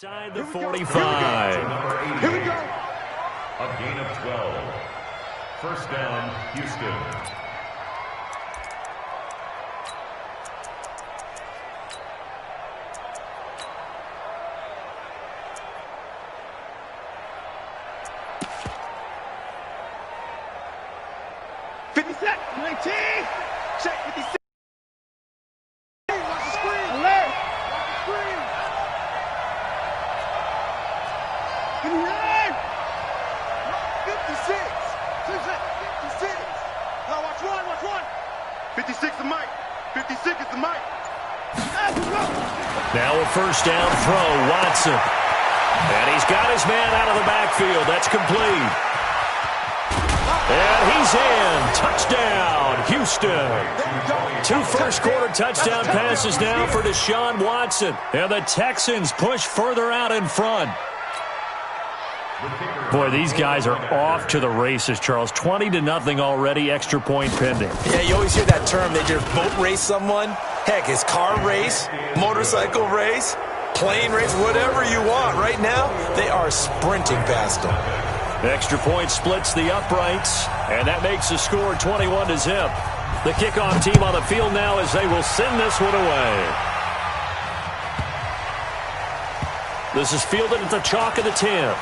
Inside the 45. Here we go. A gain of 12. First down, Houston. Check 56. Watch the screen. Alert. Watch the screen. Can you hear? 56. 56. Now watch one. 56 the mic. 56 is the mic. Now a first down throw, Watson. And he's got his man out of the backfield. That's complete. And he's in. Touchdown, Houston. 2 first-quarter touchdown passes now for Deshaun Watson. And the Texans push further out in front. Boy, these guys are off to the races, Charles. 20-0 already, extra point pending. Yeah, you always hear that term. They just boat race someone. Heck, it's car race, motorcycle race, plane race, whatever you want. Right now, they are sprinting past them. Extra point splits the uprights, and that makes the score 21-0. The kickoff team on the field now as they will send this one away. This is fielded at the chalk of the 10.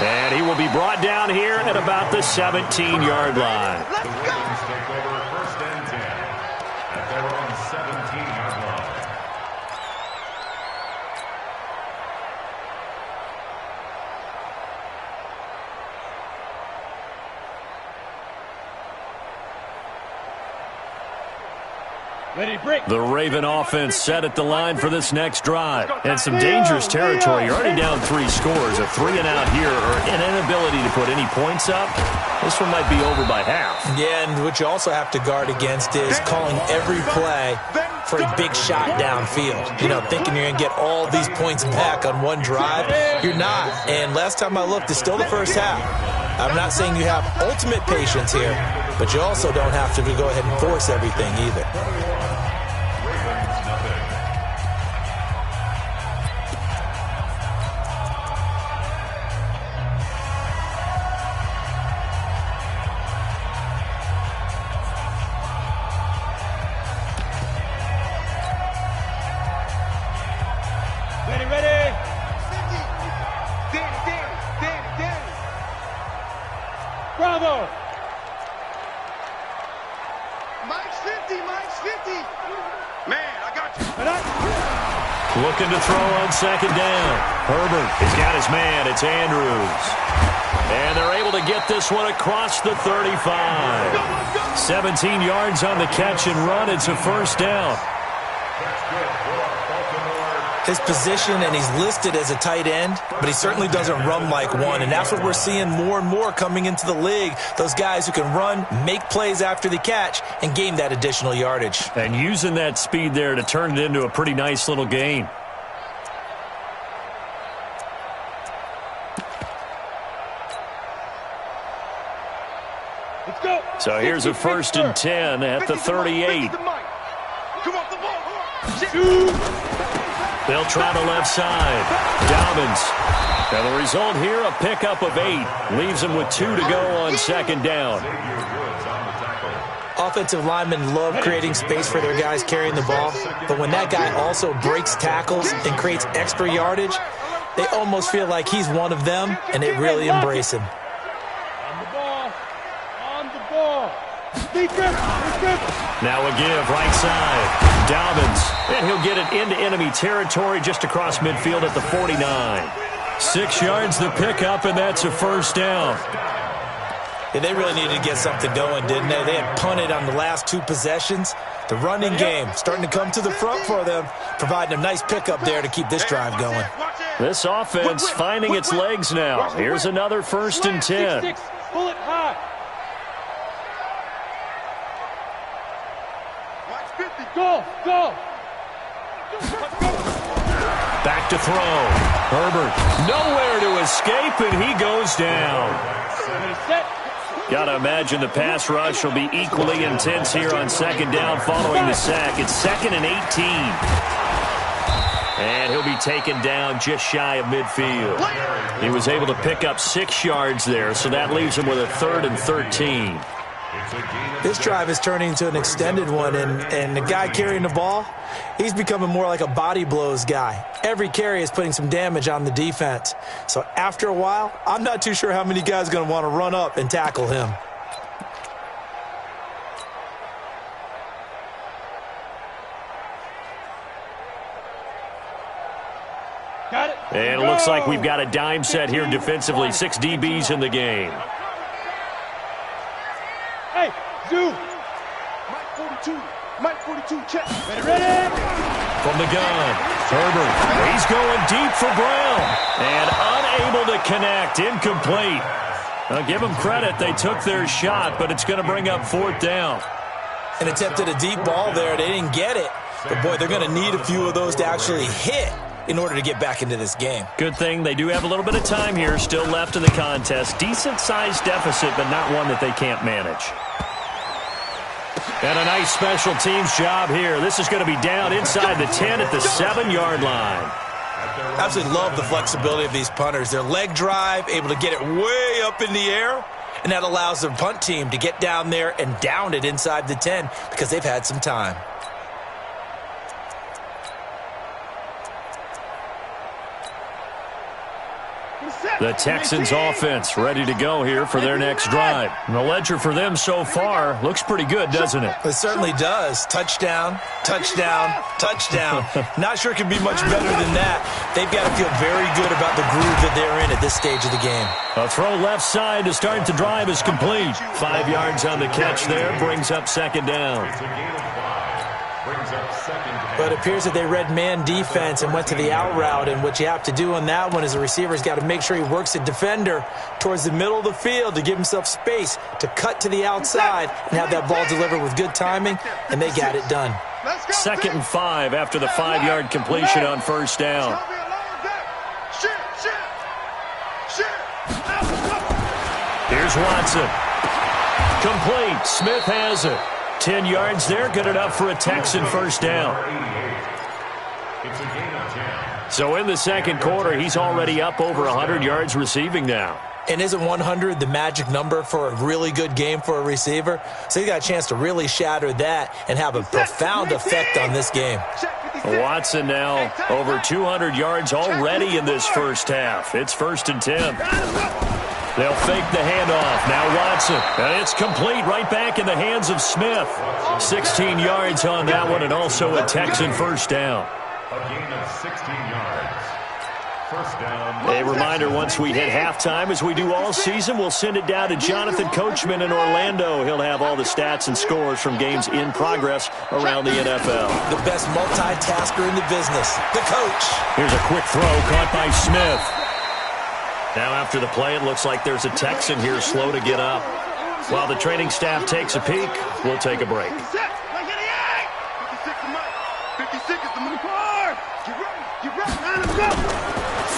And he will be brought down here at about the 17-yard line. The Ravens take over first and 10 at their own 17-yard line. The Raven offense set at the line for this next drive. And some dangerous territory. You're already down 3 scores. A 3-and-out here or an inability to put any points up. This one might be over by half. Yeah, and what you also have to guard against is calling every play for a big shot downfield. You know, thinking you're going to get all these points back on one drive. You're not. And last time I looked, it's still the first half. I'm not saying you have ultimate patience here, but you also don't have to go ahead and force everything either. Bravo! Mike's 50, Mike's 50! Man, I got you. Looking to throw on second down. Herbert has got his man. It's Andrews. And they're able to get this one across the 35. 17 yards on the catch and run. It's a first down. His position, and he's listed as a tight end, but he certainly doesn't run like one, and that's what we're seeing more and more coming into the league. Those guys who can run, make plays after the catch, and gain that additional yardage. And using that speed there to turn it into a pretty nice little gain. Let's go. So here's a first and 10 at the 38. Come off the ball. They'll try the left side. Dobbins. And the result here, a pickup of 8. Leaves them with 2 to go on second down. Offensive linemen love creating space for their guys carrying the ball, but when that guy also breaks tackles and creates extra yardage, they almost feel like he's one of them, and they really embrace him. On the ball. On the ball. Defense. Now a give, right side. Dobbins, and he'll get it into enemy territory just across midfield at the 49. 6 yards the pickup, and that's a first down. Yeah, they really needed to get something going, didn't they? They had punted on the last 2 possessions. The running game starting to come to the front for them, providing a nice pickup there to keep this drive going. This offense finding its legs now. Here's another first and 10. Pull it high. Go. Back to throw. Herbert, nowhere to escape, and he goes down. Got to imagine the pass rush will be equally intense here on second down following the sack. It's 2nd and 18. And he'll be taken down just shy of midfield. He was able to pick up 6 yards there, so that leaves him with a 3rd and 13. This drive is turning into an extended one, and the guy carrying the ball, he's becoming more like a body blows guy. Every carry is putting some damage on the defense. So after a while, I'm not too sure how many guys are going to want to run up and tackle him. And it looks like we've got a dime set here defensively. 6 DBs in the game. Hey, Zoo. Mike 42, check. Ready? From the gun, Herbert. He's going deep for Brown. And unable to connect. Incomplete. I'll give them credit. They took their shot, but it's going to bring up 4th down. And attempted a deep ball there. They didn't get it. But, boy, they're going to need a few of those to actually hit in order to get back into this game. Good thing they do have a little bit of time here still left in the contest. Decent-sized deficit, but not one that they can't manage. And a nice special teams job here. This is going to be down inside the 10 at the 7-yard line. Absolutely love the flexibility of these punters. Their leg drive, able to get it way up in the air, and that allows the punt team to get down there and down it inside the 10 because they've had some time. The Texans offense ready to go here for their next drive. And the ledger for them so far looks pretty good, doesn't it? It certainly does. Touchdown, touchdown, touchdown. Not sure it can be much better than that. They've got to feel very good about the groove that they're in at this stage of the game. A throw left side to start the drive is complete. 5 yards on the catch there, brings up 2nd down. But it appears that they read man defense and went to the out route, and what you have to do on that one is the receiver's got to make sure he works a defender towards the middle of the field to give himself space to cut to the outside and have that ball delivered with good timing, and they got it done. 2nd and 5 after the 5-yard completion on 1st down. Here's Watson. Complete. Smith has it. 10 yards there, good enough for a Texan 1st down. So in the 2nd quarter, he's already up over 100 yards receiving now. And isn't 100 the magic number for a really good game for a receiver? So he got a chance to really shatter that and have a profound effect on this game. Watson now over 200 yards already in this first half. It's 1st and 10. They'll fake the handoff. Now Watson. And it's complete right back in the hands of Smith. 16 yards on that one and also a Texan 1st down. A gain of 16 yards. 1st down. A reminder, once we hit halftime, as we do all season, we'll send it down to Jonathan Coachman in Orlando. He'll have all the stats and scores from games in progress around the NFL. The best multitasker in the business, the coach. Here's a quick throw caught by Smith. Now after the play, it looks like there's a Texan here slow to get up. While the training staff takes a peek, we'll take a break. 56 is the move. Get ready, let's go.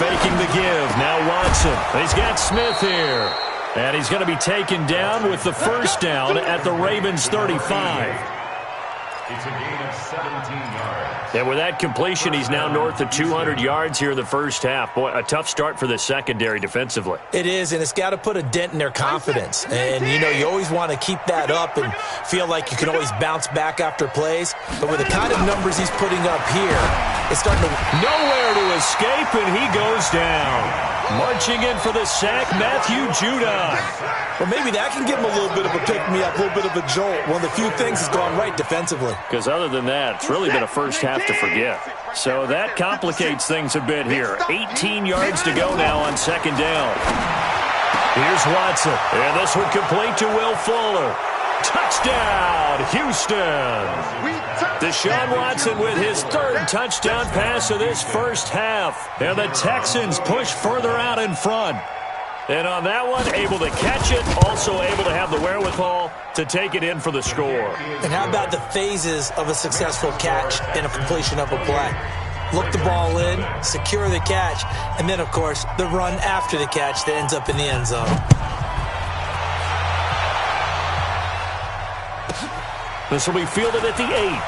Faking the give. Now Watson. He's got Smith here. And he's going to be taken down with the 1st down at the Ravens 35. It's a gain of 17 yards. And with that completion, he's now north of 200 yards here in the 1st half. Boy, a tough start for the secondary defensively. It is, and it's got to put a dent in their confidence. And, you know, you always want to keep that up and feel like you can always bounce back after plays. But with the kind of numbers he's putting up here, it's starting to... Nowhere to escape, and he goes down. Marching in for the sack, Matthew Judah. Well, maybe that can give him a little bit of a pick-me-up, a little bit of a jolt. One of the few things that's gone right defensively. Because other than that, it's really been a first half to forget. So that complicates things a bit here. 18 yards to go now on 2nd down. Here's Watson. And this one complete to Will Fuller. Touchdown, Houston. Deshaun Watson with his 3rd touchdown pass of this 1st half. And the Texans push further out in front. And on that one, able to catch it, also able to have the wherewithal to take it in for the score. And how about the phases of a successful catch and a completion of a play? Look the ball in, secure the catch, and then, of course, the run after the catch that ends up in the end zone. This will be fielded at the 8.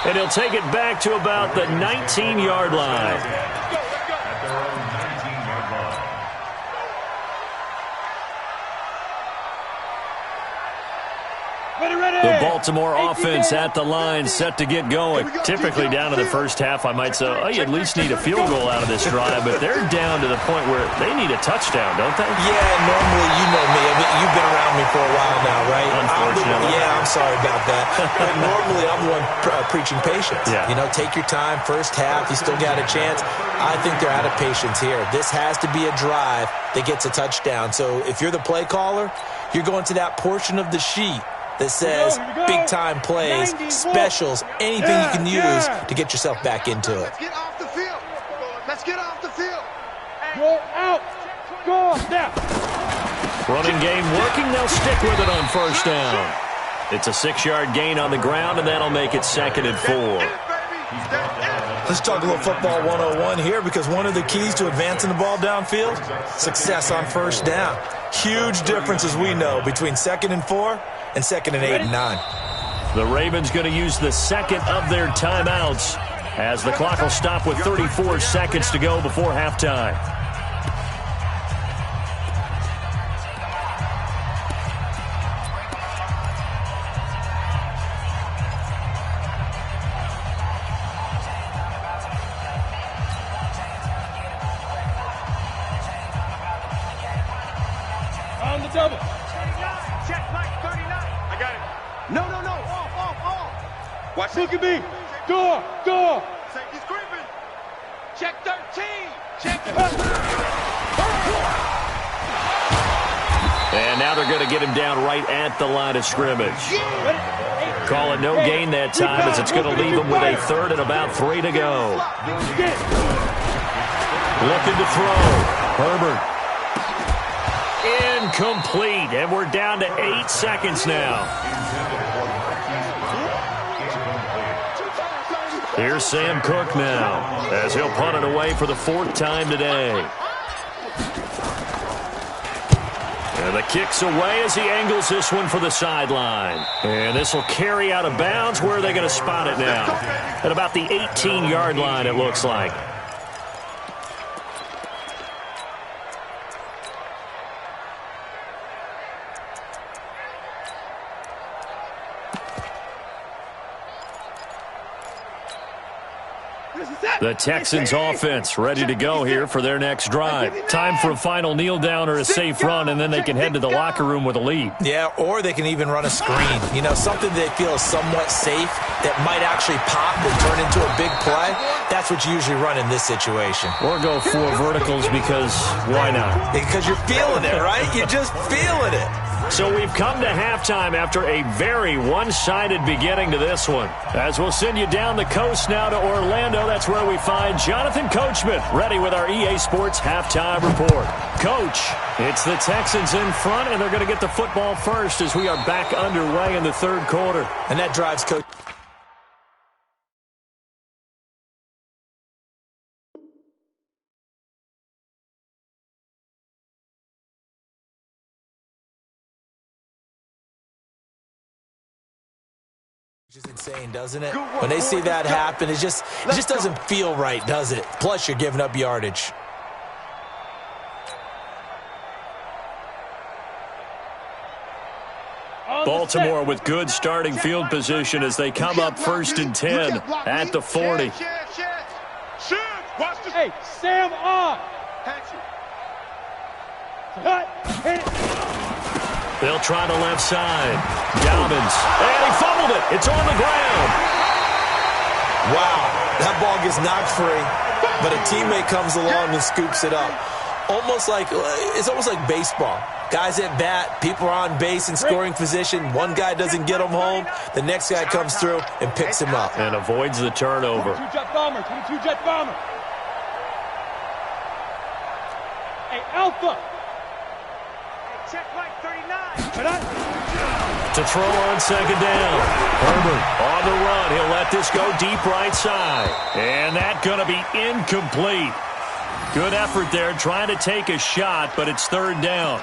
And he'll take it back to about the 19-yard line. At their own 19-yard line. The Baltimore offense at the line, set to get going. Typically down to the first half, I might say, oh, you at least need a field goal out of this drive, but they're down to the point where they need a touchdown, don't they? Yeah, normally, you know me. I mean, you've been around me for a while now, right? Unfortunately. I'm sorry about that. But normally, I'm the one preaching patience. Yeah. You know, take your time, first half, you still got a chance. I think they're out of patience here. This has to be a drive that gets a touchdown. So if you're the play caller, you're going to that portion of the sheet that says big-time plays, specials, anything you can use to get yourself back into it. Let's get off the field. Let's get off the field. Go out. Go now. Running game working. They'll stick with it on first down. It's a 6-yard gain on the ground, and that'll make it 2nd and 4. Let's talk a little football 101 here, because one of the keys to advancing the ball downfield, success on first down. Huge difference, as we know, between 2nd and 4 and 2nd and 8 and 9. The Ravens going to use the second of their timeouts as the clock will stop with 34 seconds to go before halftime. On the double. Check Mike 39. I got it. No. Off. Watch Look it. at me. Door. Safety screaming. Check 13. Check. And now they're going to get him down right at the line of scrimmage. Call it no gain that time, as it's going to leave him with a 3rd and about 3 to go. Looking to throw. Herbert. Incomplete, and we're down to 8 seconds now. Here's Sam Cook now, as he'll punt it away for the 4th time today. And the kick's away as he angles this one for the sideline. And this will carry out of bounds. Where are they going to spot it now? At about the 18-yard line, it looks like. The Texans offense ready to go here for their next drive. Time for a final kneel down or a safe run, and then they can head to the locker room with a lead. Yeah, or they can even run a screen. You know, something they feel is somewhat safe that might actually pop and turn into a big play. That's what you usually run in this situation. Or go 4 verticals, because why not? Because you're feeling it, right? You're just feeling it. So we've come to halftime after a very one-sided beginning to this one. As we'll send you down the coast now to Orlando, that's where we find Jonathan Coachman ready with our EA Sports halftime report. Coach, it's the Texans in front, and they're going to get the football first as we are back underway in the 3rd quarter. And that drives Coach. Which is insane, doesn't it? When they see that happen, it just doesn't feel right, does it? Plus, you're giving up yardage. Baltimore with good starting field position as they come up 1st and 10 at the 40. Hey, Sam on. Cut. Hit it. They'll try the left side. Dobbins. And he fumbled it. It's on the ground. Wow. That ball gets knocked free, but a teammate comes along and scoops it up. It's almost like baseball. Guys at bat, people are on base in scoring position. One guy doesn't get him home. The next guy comes through and picks him up. And avoids the turnover. 22 jet bomber. 22 jet bomber. Hey, Alpha. Check Mike 39. To throw on 2nd down. Herbert on the run. He'll let this go deep right side. And that's going to be incomplete. Good effort there trying to take a shot, but it's 3rd down.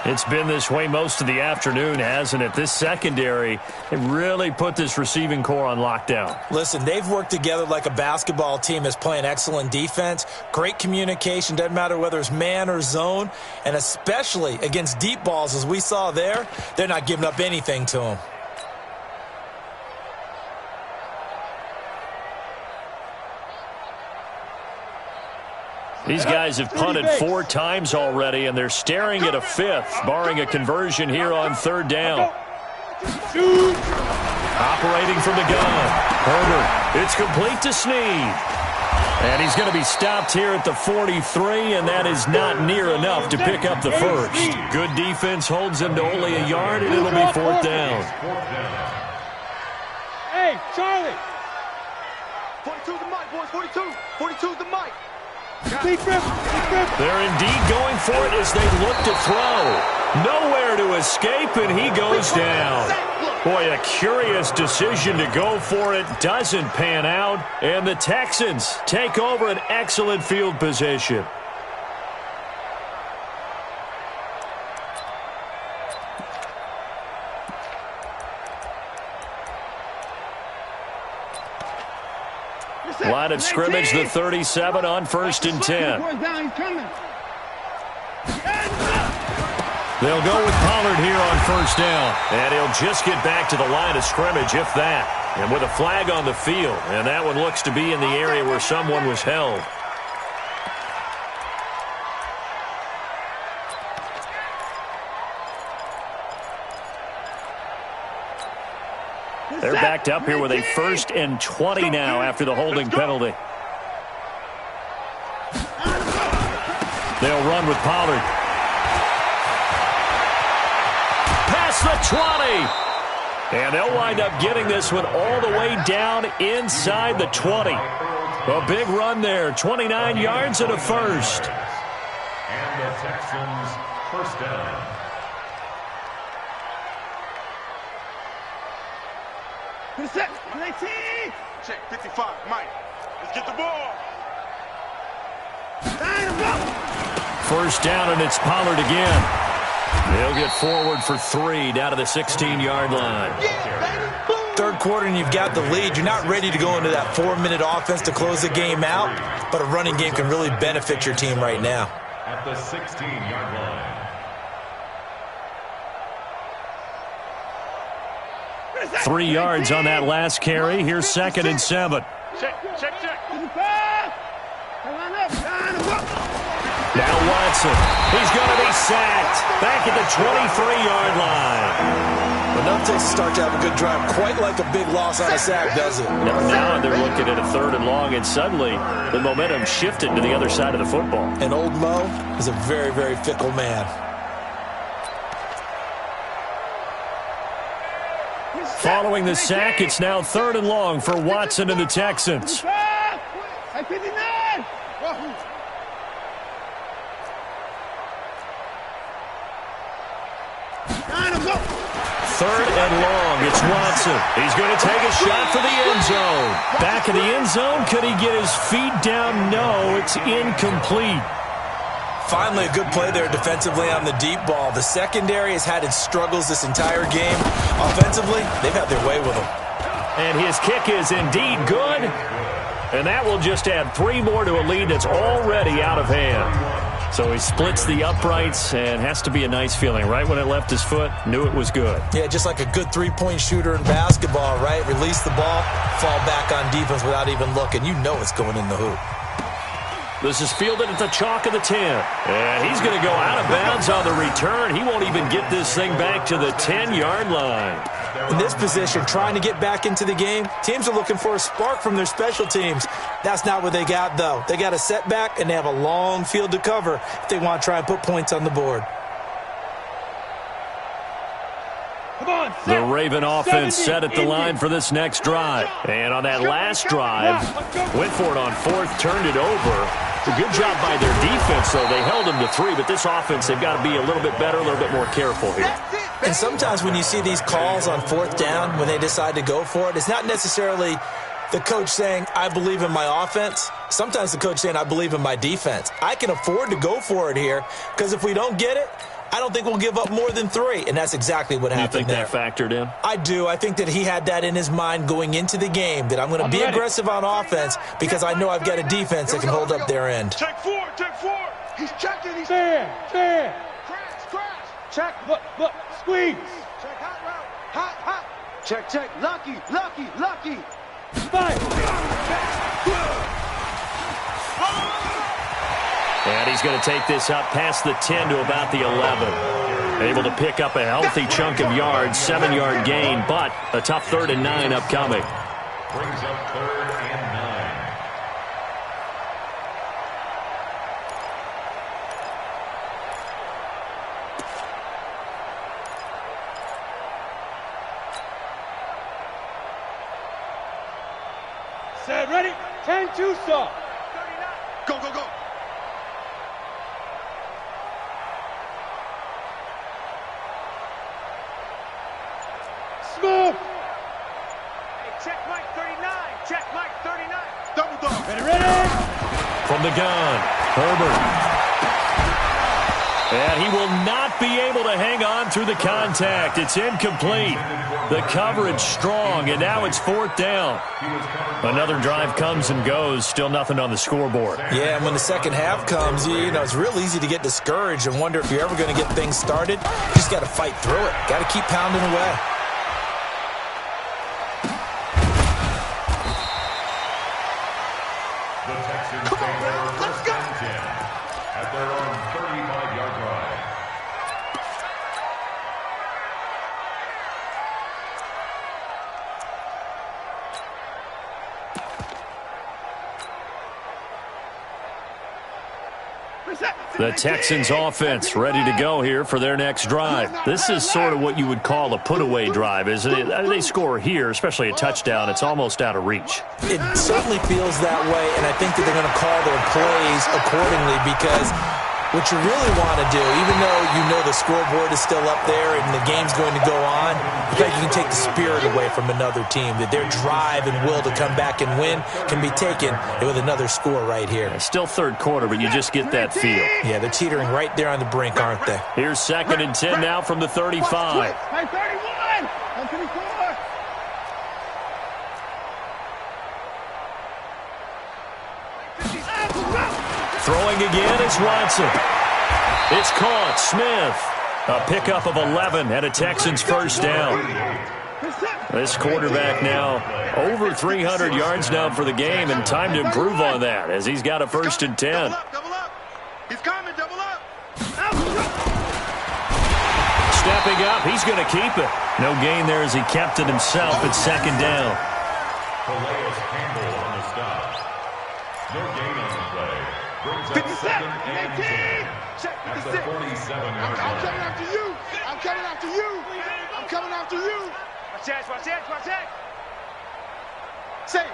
It's been this way most of the afternoon, hasn't it? This secondary, it really put this receiving core on lockdown. Listen, they've worked together like a basketball team that's playing excellent defense, great communication, doesn't matter whether it's man or zone, and especially against deep balls, as we saw there, they're not giving up anything to them. These guys have punted 4 times already, and they're staring at a 5th, barring a conversion here on 3rd down. Operating from the gun. Herbert, it's complete to Snead. And he's going to be stopped here at the 43, and that is not near enough to pick up the first. Good defense holds him to only a yard, and it'll be 4th down. Hey, Charlie. 42's the mic, boys. 42. 42's the mic. They're indeed going for it as they look to throw. Nowhere to escape, and he goes down. Boy, a curious decision to go for it. Doesn't pan out, and the Texans take over an excellent field position. Line of scrimmage, the 37 on 1st and 10. They'll go with Pollard here on 1st down. And he'll just get back to the line of scrimmage, if that. And with a flag on the field. And that one looks to be in the area where someone was held. They're backed up here with a 1st and 20 now after the holding penalty. They'll run with Pollard. Past the 20. And they'll wind up getting this one all the way down inside the 20. A big run there. 29 yards and a first. And the Texans' 1st down. Check 55, Mike. Let's get the ball. 1st down, and it's Pollard again. They'll get forward for 3 down to the 16-yard line. 3rd quarter, and you've got the lead. You're not ready to go into that 4-minute offense to close the game out, but a running game can really benefit your team right now. At the 16-yard line. 3 yards on that last carry. Here's 2nd and 7. Check. Now Watson. He's going to be sacked. Back at the 23-yard line. Enough takes to start to have a good drive. Quite like a big loss on a sack, does it? Now they're looking at a 3rd and long, and suddenly the momentum shifted to the other side of the football. And old Mo is a very, very fickle man. Following the sack, it's now 3rd and long for Watson and the Texans. 3rd and long. It's Watson. He's going to take a shot for the end zone. Back in the end zone. Could he get his feet down? No, it's incomplete. Finally, a good play there defensively on the deep ball. The secondary has had its struggles this entire game. Offensively, they've had their way with him. And his kick is indeed good. And that will just add 3 more to a lead that's already out of hand. So he splits the uprights, and has to be a nice feeling. Right when it left his foot, knew it was good. Yeah, just like a good 3-point shooter in basketball, right? Release the ball, fall back on defense without even looking. You know it's going in the hoop. This is fielded at the chalk of the 10. And he's going to go out of bounds on the return. He won't even get this thing back to the 10-yard line. In this position, trying to get back into the game, teams are looking for a spark from their special teams. That's not what they got, though. They got a setback, and they have a long field to cover if they want to try and put points on the board. The Raven offense set at the line for this next drive. And on that last drive, went for it on 4th, turned it over. A good job by their defense, though. They held them to 3, but this offense, they've got to be a little bit better, a little bit more careful here. And sometimes when you see these calls on 4th down, when they decide to go for it, it's not necessarily the coach saying, I believe in my offense. Sometimes the coach saying, I believe in my defense. I can afford to go for it here, because if we don't get it, I don't think we'll give up more than 3, and that's exactly what happened there. You think that factored in? I do. I think that he had that in his mind going into the game, that I'm going to be aggressive on offense because I know I've got a defense that can hold up their end. Check 4, check 4. He's checking. He's Fair. crash. Check, look, squeeze. Check hot route. Hot. Check. Lucky. Fight. And he's going to take this up past the 10 to about the 11. Able to pick up a healthy chunk of yards, 7-yard gain, but a tough 3rd and 9 upcoming. Brings up 3rd and 9. Set, ready? 10-2 stop. Go. Smoove. Check Mike 39. Double dog. Ready? From the gun, Herbert. And he will not be able to hang on through the contact. It's incomplete. The coverage strong, and now it's 4th down. Another drive comes and goes, still nothing on the scoreboard. Yeah, and when the second half comes, you know, it's real easy to get discouraged and wonder if you're ever going to get things started. You just got to fight through it. Got to keep pounding away. The Texans take over 1st and 10 at their own 35-yard line. The Texans offense ready to go here for their next drive. This is sort of what you would call a put-away drive, isn't it? They score here, especially a touchdown. It's almost out of reach. It certainly feels that way, and I think that they're going to call their plays accordingly because what you really want to do, even though you know the scoreboard is still up there and the game's going to go on, you think you can take the spirit away from another team, that their drive and will to come back and win can be taken with another score right here. Still 3rd quarter, but you just get that feel. Yeah, they're teetering right there on the brink, aren't they? Here's 2nd and 10 now from the 35. Hey, 31. 24. Throwing again, it's Watson. It's caught. Smith. A pickup of 11 and a Texans 1st down. This quarterback now over 300 yards now for the game, and time to improve on that as he's got a 1st and 10. Double up. He's coming, double up. Stepping up, he's going to keep it. No gain there as he kept it himself. It's 2nd down. Calais Campbell on the stop. No gain on the play. Brings up 2nd and 10 at the 47-yard line. I'm coming after you. Watch that. Say.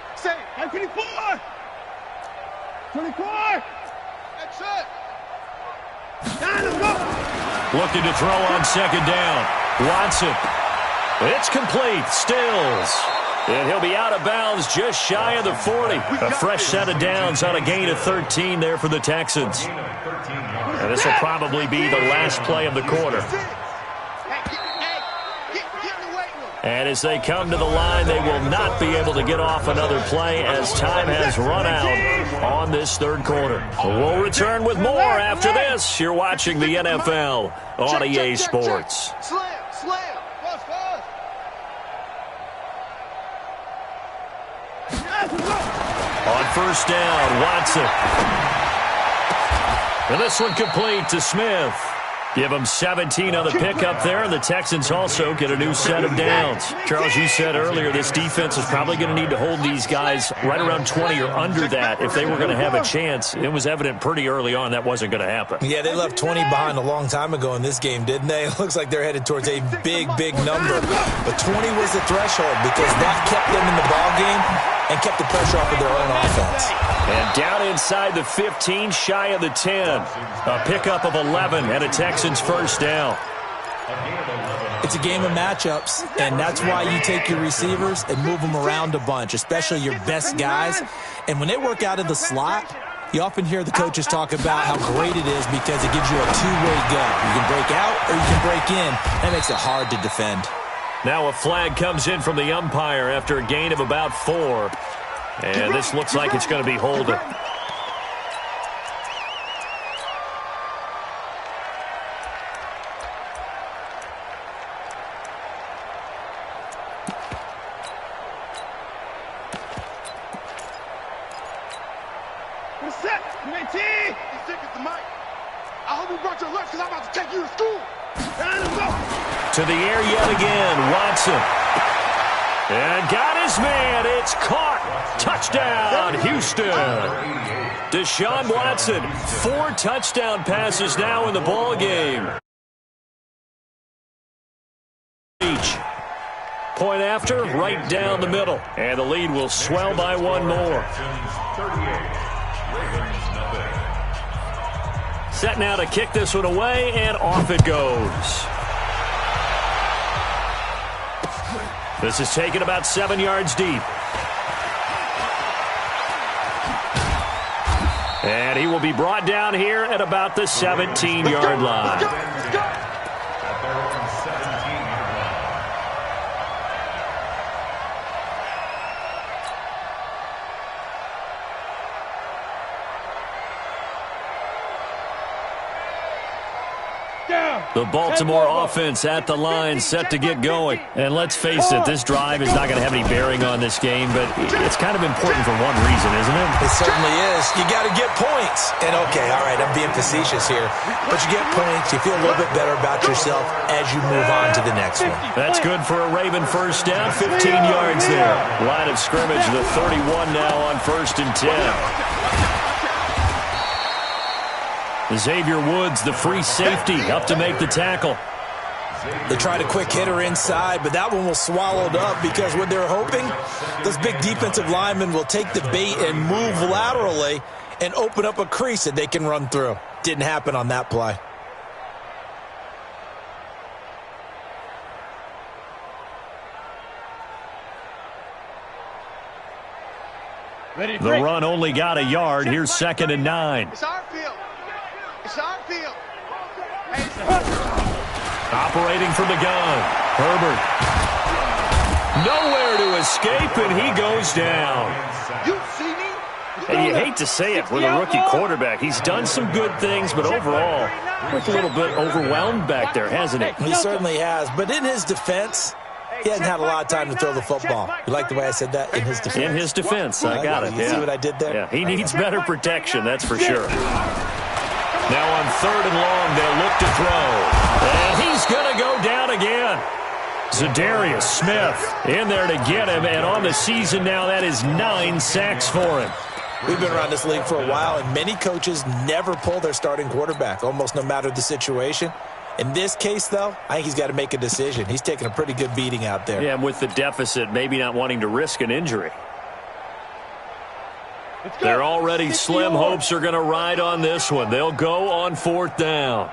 Hey, 24. 24. That's it. Let's go. Looking to throw on 2nd down. Watson. It's complete. Stills. And he'll be out of bounds just shy of the 40. A fresh set of downs on a gain of 13 there for the Texans. And this will probably be the last play of the quarter. And as they come to the line, they will not be able to get off another play as time has run out on this 3rd quarter. We'll return with more after this. You're watching the NFL on EA Sports. Slam. On 1st down, Watson. And this one complete to Smith. Give them 17 on the pickup there, and the Texans also get a new set of downs. Charles, you said earlier this defense is probably going to need to hold these guys right around 20 or under that if they were going to have a chance. It was evident pretty early on that wasn't going to happen. Yeah, they left 20 behind a long time ago in this game, didn't they? It looks like they're headed towards a big number. But 20 was the threshold because that kept them in the ballgame and kept the pressure off of their own offense. And down inside the 15, shy of the 10. A pickup of 11 and a Texans 1st down. It's a game of matchups, and that's why you take your receivers and move them around a bunch, especially your best guys. And when they work out of the slot, You often hear the coaches talk about how great it is because it gives you a two-way go. You can break out or you can break in. That makes it hard to defend. Now a flag comes in from the umpire after a gain of about 4. And this looks like it's going to be holding. Set. 19. 56 is the mic. I hope you brought your lunch because I'm about to take you to school. To the air yet again, Watson. And got his man. It's caught. Touchdown, Houston. Deshaun Watson, 4 touchdown passes now in the ball game. Each. Point after, right down the middle. And the lead will swell by 1 more. Set now to kick this one away, and off it goes. This is taken about 7 yards deep. And he will be brought down here at about the 17-yard line. The Baltimore offense at the line, set to get going. And let's face it, this drive is not going to have any bearing on this game, but it's kind of important for one reason, isn't it? It certainly is. You got to get points. And okay, all right, I'm being facetious here, but you get points, you feel a little bit better about yourself as you move on to the next one. That's good for a Raven first down, 15 yards there. Line of scrimmage, the 31 now on 1st and 10. Xavier Woods, the free safety, up to make the tackle. They tried a quick hitter inside, but that one was swallowed up because what they're hoping, those big defensive linemen will take the bait and move laterally and open up a crease that they can run through. Didn't happen on that play. The run only got a yard. Here's 2nd and 9. It's our field. It's our field. Operating from the gun. Herbert. Nowhere to escape, and he goes down. You see me? And you hate to say it with a rookie quarterback. He's done some good things, but overall, looked a little bit overwhelmed back there, hasn't he? He certainly has. But in his defense, he hasn't had a lot of time to throw the football. You like the way I said that? In his defense. In his defense. I got it. You see what I did there? Yeah, he needs better protection, that's for sure. Now on 3rd and long, they'll look to throw. And he's going to go down again. Zadarius Smith in there to get him. And on the season now, that is 9 sacks for him. We've been around this league for a while, and many coaches never pull their starting quarterback, almost no matter the situation. In this case, though, I think he's got to make a decision. He's taking a pretty good beating out there. Yeah, and with the deficit, maybe not wanting to risk an injury. Their already slim hopes are going to ride on this one. They'll go on 4th down.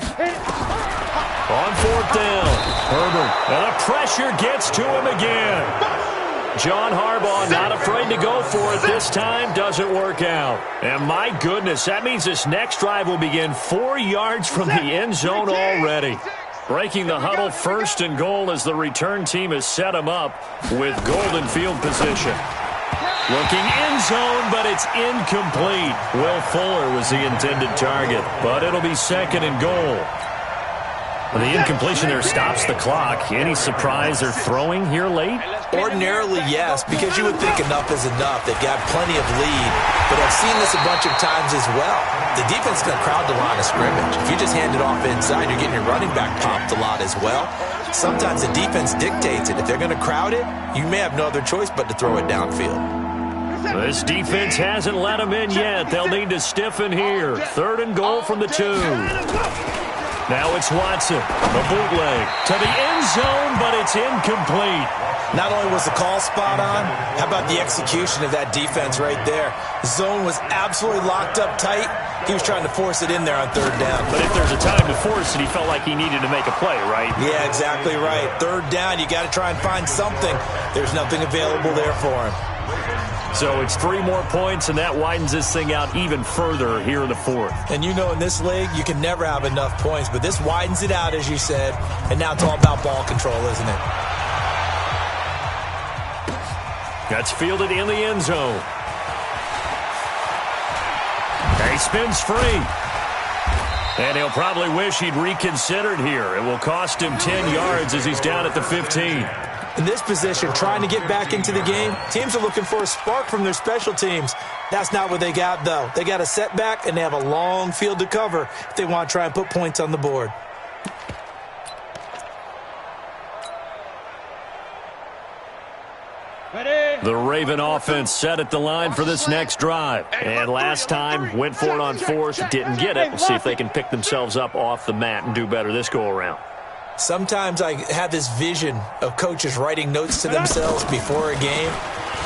On 4th down, Herbert. And the pressure gets to him again. John Harbaugh not afraid to go for it this time. Doesn't work out. And my goodness, that means this next drive will begin 4 yards from the end zone already. Breaking the huddle, 1st and goal as the return team has set him up with golden field position. Looking end zone, but it's incomplete. Will Fuller was the intended target, but it'll be 2nd and goal. The incompletion there stops the clock. Any surprise they're throwing here late? Ordinarily, yes, because you would think enough is enough. They've got plenty of lead, but I've seen this a bunch of times as well. The defense is going to crowd the line of scrimmage. If you just hand it off inside, you're getting your running back popped a lot as well. Sometimes the defense dictates it. If they're going to crowd it, you may have no other choice but to throw it downfield. This defense hasn't let them in yet. They'll need to stiffen here. 3rd and goal from the 2. Now it's Watson, the bootleg to the end zone, but it's incomplete. Not only was the call spot on, how about the execution of that defense right there? The zone was absolutely locked up tight. He was trying to force it in there on 3rd down. But if there's a time to force it, he felt like he needed to make a play, right? Yeah, exactly right. 3rd down, you got to try and find something. There's nothing available there for him. So it's 3 more points, and that widens this thing out even further here in the fourth. And you know in this league, you can never have enough points, but this widens it out, as you said, and now it's all about ball control, isn't it? That's fielded in the end zone. And he spins free. And he'll probably wish he'd reconsidered here. It will cost him 10 yards as he's down at the 15. In this position, trying to get back into the game, teams are looking for a spark from their special teams. That's not what they got, though. They got a setback, and they have a long field to cover if they want to try and put points on the board. The Raven offense set at the line for this next drive. And last time, went for it on fourth, didn't get it. We'll see if they can pick themselves up off the mat and do better this go-around. Sometimes I have this vision of coaches writing notes to themselves before a game,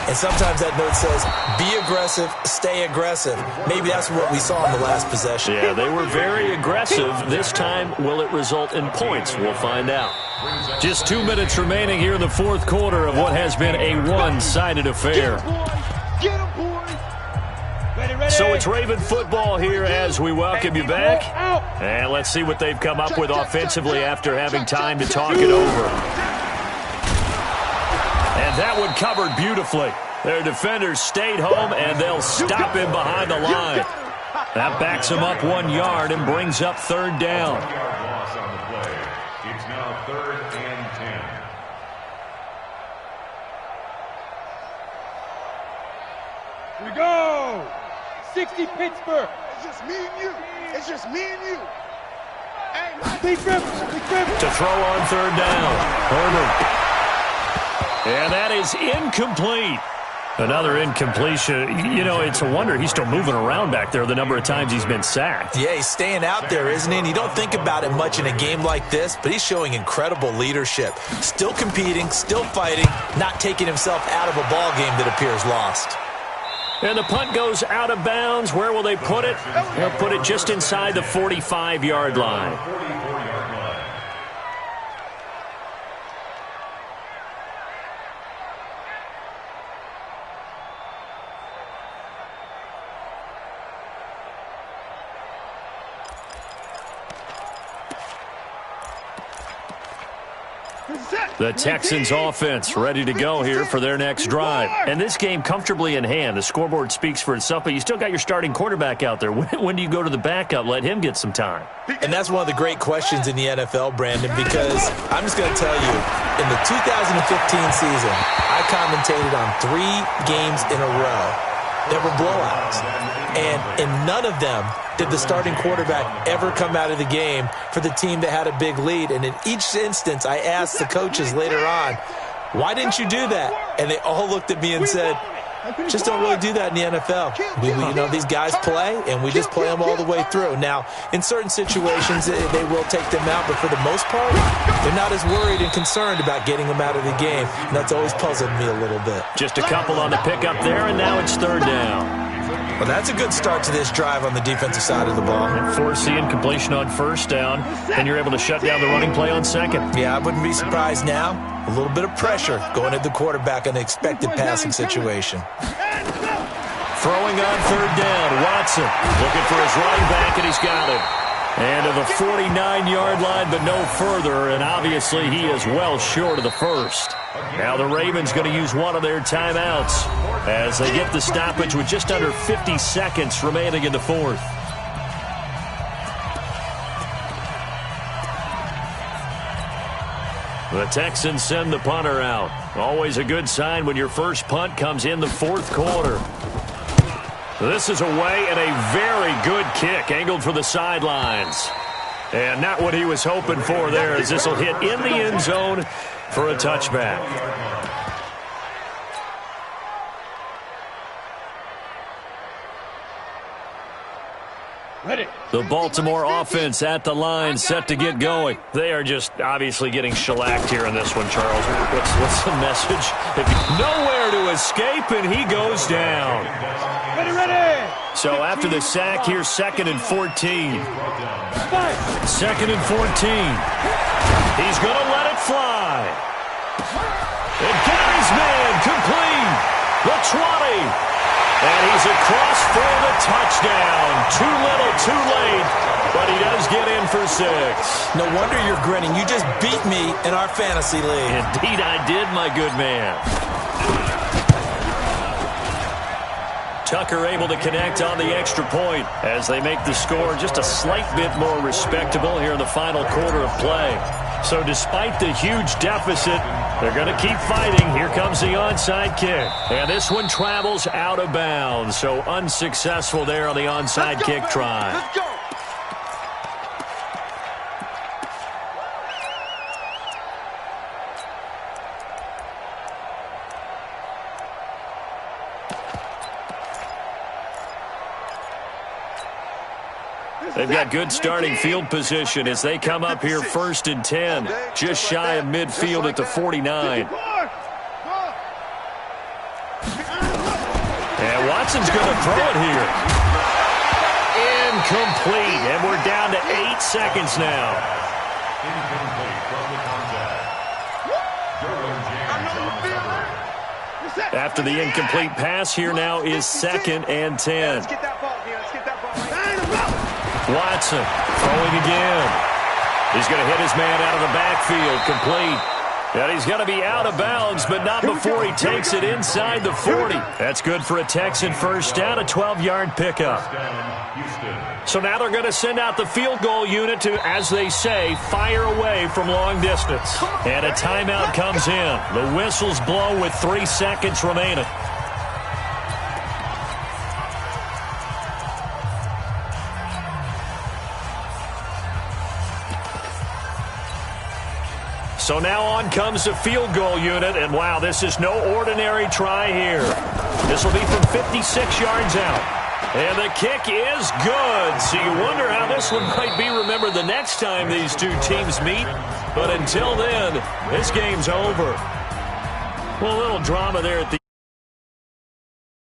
and sometimes that note says, be aggressive, stay aggressive. Maybe that's what we saw in the last possession. Yeah, they were very aggressive. This time, will it result in points? We'll find out. Just 2 minutes remaining here in the fourth quarter of what has been a one-sided affair. Get him, boys. Ready. So it's Raven football here as we welcome you back. And let's see what they've come up with offensively after having time to talk it over. And that one covered beautifully. Their defenders stayed home, and they'll stop him behind the line. That backs him up 1 yard and brings up third down. Loss on the play. It's now 3rd and 10. Here we go. 60 Pittsburgh. It's just me and you. It's just me and you. Hey, Big Rip. To throw on third down. Herbert. And that is incomplete. Another incompletion. You know, it's a wonder he's still moving around back there the number of times he's been sacked. Yeah, he's staying out there, isn't he? And you don't think about it much in a game like this, but he's showing incredible leadership. Still competing, still fighting, not taking himself out of a ball game that appears lost. And the punt goes out of bounds. Where will they put it? They'll put it just inside the 45-yard line. 44-yard line. The Texans offense ready to go here for their next drive. And this game comfortably in hand. The scoreboard speaks for itself, but you still got your starting quarterback out there. When do you go to the backup? Let him get some time. And that's one of the great questions in the NFL, Brandon, because I'm just going to tell you, in the 2015 season, I commentated on 3 games in a row that were blowouts. And in none of them did the starting quarterback ever come out of the game for the team that had a big lead. And in each instance, I asked the coaches later on, why didn't you do that? And they all looked at me and said, just don't really do that in the NFL. You know, these guys play, and we just play them all the way through. Now, in certain situations, they will take them out, but for the most part, they're not as worried and concerned about getting them out of the game. And that's always puzzled me a little bit. Just a couple on the pickup there, and now it's third down. Well, that's a good start to this drive on the defensive side of the ball. And force the incompletion on first down, and you're able to shut down the running play on second. Yeah, I wouldn't be surprised now. A little bit of pressure going at the quarterback in an expected passing situation. Throwing on third down, Watson looking for his running back, and he's got it. And to the 49-yard line, but no further, and obviously he is well short of the first. Now the Ravens going to use one of their timeouts as they get the stoppage with just under 50 seconds remaining in the fourth. The Texans send the punter out. Always a good sign when your first punt comes in the fourth quarter. This is away and a very good kick angled for the sidelines. And not what he was hoping for there, as this will hit in the end zone for a touchback. Ready. The Baltimore offense at the line, set to get going. They are just obviously getting shellacked here in this one, Charles. What's the message? Nowhere to escape, and he goes down. Ready. So after the sack, here's 2nd and 14. 2nd and 14. He's going to let it fly. And Gary's man complete. The 20. And he's across for the touchdown. Too little, too late. But he does get in for 6. No wonder you're grinning. You just beat me in our fantasy league. Indeed I did, my good man. Tucker able to connect on the extra point as they make the score just a slight bit more respectable here in the final quarter of play. So despite the huge deficit, they're going to keep fighting. Here comes the onside kick. And this one travels out of bounds. So unsuccessful there on the onside kick try. Let's go. They've got good starting field position as they come up here 1st and 10, just shy of midfield at the 49. And Watson's going to throw it here. Incomplete, and we're down to 8 seconds now. After the incomplete pass, here now is 2nd and 10. Let's get that ball, Let's get that ball. Watson throwing again. He's going to hit his man out of the backfield, complete. And he's going to be out of bounds, but not before he takes it inside the 40. That's good for a Texan first down, a 12-yard pickup. So now they're going to send out the field goal unit to, as they say, fire away from long distance. And a timeout comes in. The whistles blow with 3 seconds remaining. So now on comes the field goal unit, and wow, this is no ordinary try here. This will be from 56 yards out. And the kick is good. So you wonder how this one might be remembered the next time these two teams meet. But until then, this game's over. Well, a little drama there at the